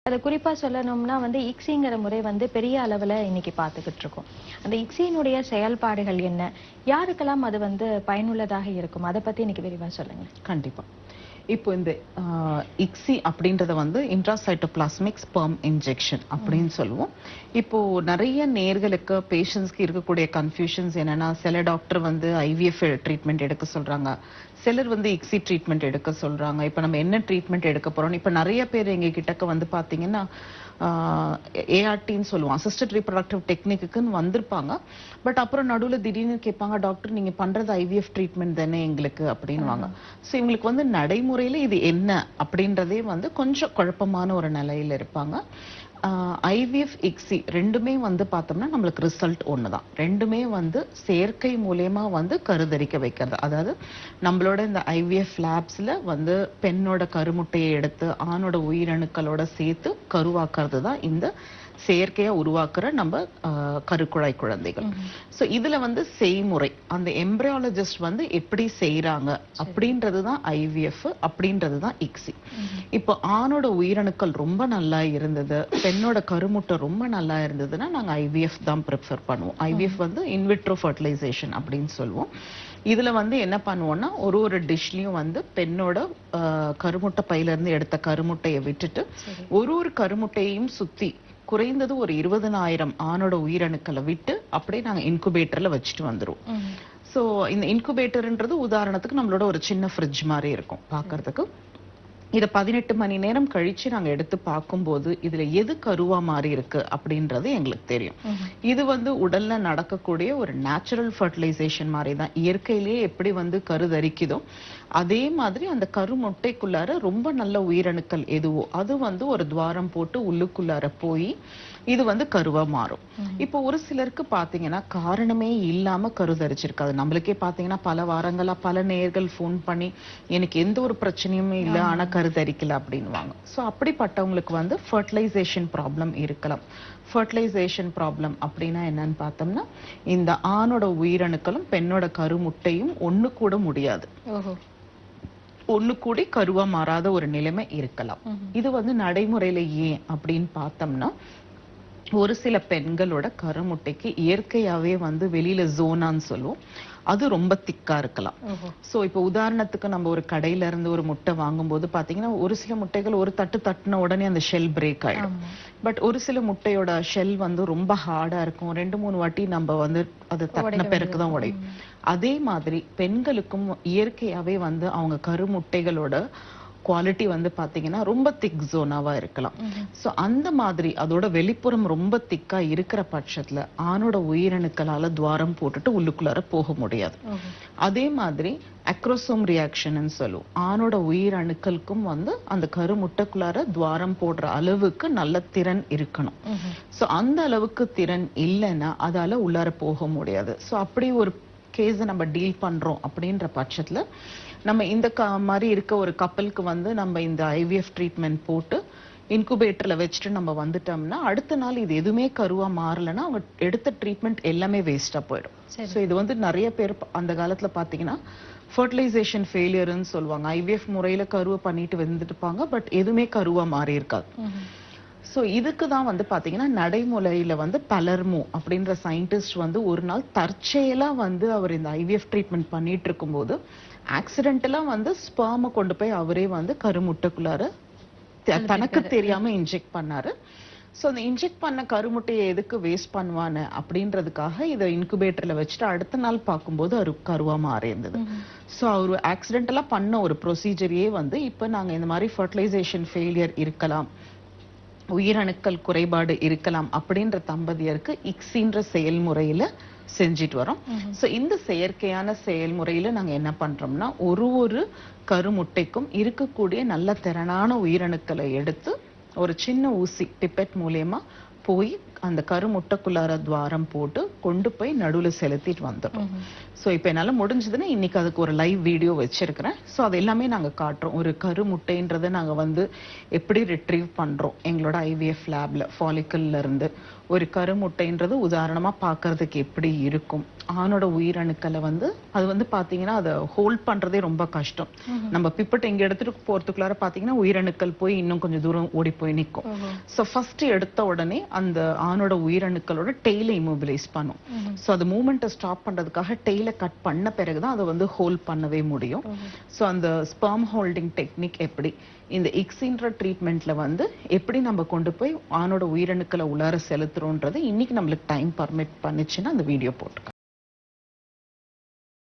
அது குறிப்பா சொல்லணும்னா வந்து இக்ஸிங்கிற முறை வந்து பெரிய அளவுல இன்னைக்கு பார்த்துக்கிட்டு இருக்கோம். அந்த இக்ஸியினுடைய செயல்பாடுகள் என்ன? யாருக்கெல்லாம் அது வந்து பயனுள்ளதாக இருக்கும்? அத பத்தி இன்னைக்கு விரிவா சொல்லுங்க. கண்டிப்பா. இப்போ இந்த இக்ஸி அப்படின்றத வந்து இன்ட்ராசைட்டோபிளாஸ்மிக் ஸ்பெர்ம் இன்ஜெக்ஷன் அப்படின்னு சொல்லுவோம். இப்போ நிறைய நேர்களுக்கு பேஷண்ட்ஸ்க்கு இருக்கக்கூடிய கன்ஃபியூஷன்ஸ் என்னன்னா, சில டாக்டர் வந்து ஐவிஎஃப் ட்ரீட்மெண்ட் எடுக்க சொல்றாங்க, சிலர் வந்து இக்ஸி ட்ரீட்மெண்ட் எடுக்க சொல்றாங்க. இப்போ நம்ம என்ன ட்ரீட்மெண்ட் எடுக்க போறோம்? இப்போ நிறைய பேர் எங்க கிட்டக்க வந்து பாத்தீங்கன்னா ஏஆர்டின்னு சொல்லுவோம், அசிஸ்டட் ரீப்ரொடக்டிவ் டெக்னிக்குன்னு வந்திருப்பாங்க. பட் அப்புறம் நடுவில் திடீர்னு கேட்பாங்க, டாக்டர் நீங்க பண்றது ஐவிஎஃப் ட்ரீட்மெண்ட் தானே எங்களுக்கு அப்படின்வாங்க. ஸோ இவங்களுக்கு வந்து நடைமுறையில இது என்ன அப்படின்றதே வந்து கொஞ்சம் குழப்பமான ஒரு நிலையில இருப்பாங்க. ஐவிஎஃப் இக்ஸி ரெண்டுமே வந்து பார்த்தோம்னா நம்மளுக்கு ரிசல்ட் ஒன்று தான். ரெண்டுமே வந்து செயற்கை மூலயமா வந்து கருதரிக்க வைக்கிறது. அதாவது நம்மளோட இந்த ஐவிஎஃப் லேப்ஸ்ல வந்து பெண்ணோட கருமுட்டையை எடுத்து ஆணோட உயிரணுக்களோட சேர்த்து கருவாக்குறது தான் இந்த செயற்கையா உருவாக்குற நம்ம கருக்குழாய் குழந்தைகள். ஸோ இதுல வந்து செய்முறை அந்த எம்பிரியாலஜிஸ்ட் வந்து எப்படி செய்யறாங்க அப்படின்றது தான் ஐவிஎஃப், அப்படின்றது தான் இக்ஸி. இப்போ ஆணோட உயிரணுக்கள் ரொம்ப நல்லா இருந்தது, பெண்ணோட கருமுட்டை ரொம்ப நல்லா இருந்ததுன்னா நாங்க ஐவிஎஃப் தான் ப்ரிஃபர் பண்ணுவோம். ஐவிஎஃப் வந்து இன்விட்ரோ ஃபர்டிலைசேஷன் அப்படின்னு சொல்லுவோம். இதுல வந்து என்ன பண்ணுவோம்னா ஒரு டிஷ்லயும் வந்து பெண்ணோட கருமுட்டை பையில இருந்து எடுத்த கருமுட்டையை விட்டுட்டு ஒரு கருமுட்டையையும் சுத்தி குறைந்தது ஒரு 20,000 ஆணோட உயிரணுக்களை விட்டு அப்படியே நாங்க இன்குபேட்டர்ல வச்சுட்டு வந்துருவோம். சோ இந்த இன்குபேட்டர்ன்றது உதாரணத்துக்கு நம்மளோட ஒரு சின்ன ஃப்ரிட்ஜ் மாதிரி இருக்கும் பார்க்கிறதுக்கு. இதை 18 மணி நேரம் கழிச்சு நாங்க எடுத்து பார்க்கும்போது இதுல எது கருவா மாறி இருக்கு அப்படின்றது எங்களுக்கு தெரியும். இது வந்து உடல்ல நடக்கக்கூடிய ஒரு நேச்சுரல் ஃபர்டிலைசேஷன் மாதிரி தான். இயற்கையிலேயே எப்படி வந்து கருதரிக்குதோ அதே மாதிரி அந்த கருமுட்டைக்குள்ளார ரொம்ப நல்ல உயிரணுக்கள் எதுவோ அது வந்து ஒரு துவாரம் போட்டு உள்ளுக்குள்ளார போய் இது வந்து கருவா மாறும். இப்போ ஒரு சிலருக்கு பாத்தீங்கன்னா காரணமே இல்லாம கருதரிச்சிருக்காது. நம்மளுக்கே பாத்தீங்கன்னா பல வாரங்களா பல நேயர்கள் ஃபோன் பண்ணி எனக்கு எந்த ஒரு பிரச்சனையுமே இல்லை ஆனா கருதரிக்கல அப்படின்வாங்க. ஸோ அப்படிப்பட்டவங்களுக்கு வந்து ஃபர்டிலைசேஷன் ப்ராப்ளம் இருக்கலாம். ஃபர்டிலைசேஷன் ப்ராப்ளம் அப்படின்னா என்னன்னு பார்த்தோம்னா இந்த ஆணோட உயிரணுக்களும் பெண்ணோட கருமுட்டையும் ஒண்ணு கூட முடியாது, ஒண்ணு கூடி கருவா மாறாத ஒரு நிலைமை இருக்கலாம். இது வந்து நடைமுறையில ஏன் அப்படின்னு பார்த்தோம்னா ஒரு சில பெண்களோட கருமுட்டைக்கு இயற்கையாவே வந்து வெளியில ஜோனான்னு சொல்லுவோம், அது ரொம்ப திக்கா இருக்கலாம். சோ இப்போ உதாரணத்துக்கு நம்ம ஒரு கடையில இருந்து ஒரு முட்டை வாங்கும்போது பாத்தீங்கன்னா ஒரு சில முட்டைகள் ஒரு தட்டு தட்டுன உடனே அந்த ஷெல் பிரேக் ஆயிடும். பட் ஒரு சில முட்டையோட ஷெல் வந்து ரொம்ப ஹார்டா இருக்கும், 2-3 வாட்டி நம்ம வந்து அது தட்டின பிறகுதான் உடையும். அதே மாதிரி பெண்களுக்கும் இயற்கையாவே வந்து அவங்க கருமுட்டைகளோட குவாலிட்டி வந்து பாத்தீங்கன்னா ரொம்ப திக் ஜோனாவா இருக்கலாம். சோ அந்த மாதிரி அதோட வெளிப்புறம் ரொம்ப திக்கா இருக்கிற பட்சத்துல ஆணோட உயிரணுக்களால துவாரம் போட்டுட்டு உள்ளுக்குள்ளார போக முடியாது. அதே மாதிரி அக்ரோசோம் ரியாக்ஷன் சொல்லுவோம், ஆணோட உயிரணுக்களுக்கும் வந்து அந்த கருமுட்டைக்குள்ளார துவாரம் போடுற அளவுக்கு நல்ல திறன் இருக்கணும். சோ அந்த அளவுக்கு திறன் இல்லைன்னா அதால உள்ளார போக முடியாது. சோ அப்படி ஒரு கேஸை நம்ம டீல் பண்றோம் அப்படின்ற பட்சத்துல நம்ம இந்த மாதிரி இருக்க ஒரு கப்பலுக்கு வந்து நம்ம இந்த ஐவிஎஃப் ட்ரீட்மெண்ட் போட்டு இன்குபேட்டர்ல வச்சுட்டு நம்ம வந்துட்டோம்னா அடுத்த நாள் இது எதுவுமே கருவா மாறலன்னா அவங்க எடுத்த ட்ரீட்மெண்ட் எல்லாமே வேஸ்டா போயிடும். ஸோ இது வந்து நிறைய பேர் அந்த காலத்துல பாத்தீங்கன்னா ஃபர்டிலைசேஷன் ஃபெயிலியர்னு சொல்லுவாங்க. ஐவிஎஃப் முறையில கருவை பண்ணிட்டு வந்துட்டுப்பாங்க, பட் எதுவுமே கருவா மாறி இருக்காது. ஸோ இதுக்கு தான் வந்து பாத்தீங்கன்னா நடைமுறையில வந்து பலர்மோ அப்படின்ற சயின்டிஸ்ட் வந்து ஒரு நாள் தற்செயலா வந்து அவர் இந்த ஐவிஎஃப் ட்ரீட்மெண்ட் பண்ணிட்டு இருக்கும்போது ஆக்சிடென்டலா வந்து ஸ்பெர்மை கொண்டு போய் அவரே வந்து கருமுட்டைக்குள்ளார தனக்கு தெரியாம இன்ஜெக்ட் பண்ணாரு. ஸோ அந்த இன்ஜெக்ட் பண்ண கருமுட்டையை எதுக்கு வேஸ்ட் பண்ணுவான்னு அப்படின்றதுக்காக இதை இன்குபேட்டர்ல வச்சுட்டு அடுத்த நாள் பார்க்கும்போது அது கருவா மாறி இருந்தது. ஸோ அவர் ஆக்சிடென்டலா பண்ண ஒரு ப்ரொசீஜரையே வந்து இப்போ நாங்க இந்த மாதிரி ஃபர்டிலைசேஷன் ஃபெயிலியர் இருக்கலாம், உயிரணுக்கள் குறைபாடு இருக்கலாம் அப்படின்ற தம்பதியருக்கு இக்ஸின்ற செயல்முறையில செஞ்சிட்டு வரோம். சோ இந்த செயற்கையான செயல்முறையில நாங்க என்ன பண்றோம்னா ஒரு கருமுட்டைக்கும் இருக்கக்கூடிய நல்ல திறனான உயிரணுக்களை எடுத்து ஒரு சின்ன ஊசி பிப்பெட் மூலமா போய் அந்த கருமுட்டைக்குள்ளார துவாரம் போட்டு கொண்டு போய் நடுவுல செலுத்திட்டு வந்துடும். ஸோ இப்போ என்னால முடிஞ்சதுன்னா இன்னைக்கு அதுக்கு ஒரு லைவ் வீடியோ வச்சிருக்கிறேன். ஸோ அது எல்லாமே நாங்க காட்டுறோம். ஒரு கருமுட்டைன்றதை நாங்க வந்து எப்படி ரிட்ரீவ் பண்றோம் எங்களோட ஐவிஎஃப் லேப்ல ஃபாலிக்கல்ல இருந்து. ஒரு கருமுட்டைன்றது உதாரணமா பார்க்கிறதுக்கு எப்படி இருக்கும், ஆணோட உயிரணுக்களை வந்து அது வந்து பாத்தீங்கன்னா அதை ஹோல்ட் பண்றதே ரொம்ப கஷ்டம். நம்ம பிப்பட் இங்க எடுத்துட்டு போறதுக்குள்ளார பாத்தீங்கன்னா உயிரணுக்கள் போய் இன்னும் கொஞ்சம் தூரம் ஓடி போய் நிற்கும். ஸோ ஃபர்ஸ்ட் எடுத்த உடனே அந்த ஆணோட உயிரணுக்களோட டெய்லை இமோபிலைஸ் பண்ணும். ஸோ அது மூமெண்ட்டை ஸ்டாப் பண்றதுக்காக டெய்லை கட் பண்ண பிறகுதான் அதை வந்து ஹோல்ட் பண்ணவே முடியும். ஸோ அந்த ஸ்பெர்ம் ஹோல்டிங் டெக்னிக் எப்படி இந்த இக்ஸின்ற ட்ரீட்மெண்ட்ல வந்து எப்படி நம்ம கொண்டு போய் ஆணோட உயிரணுக்களை உள்ளார செலுத்துறோன்றது இன்னைக்கு நம்மளுக்கு டைம் பர்மிட் பண்ணுச்சுன்னா அந்த வீடியோ போட்டு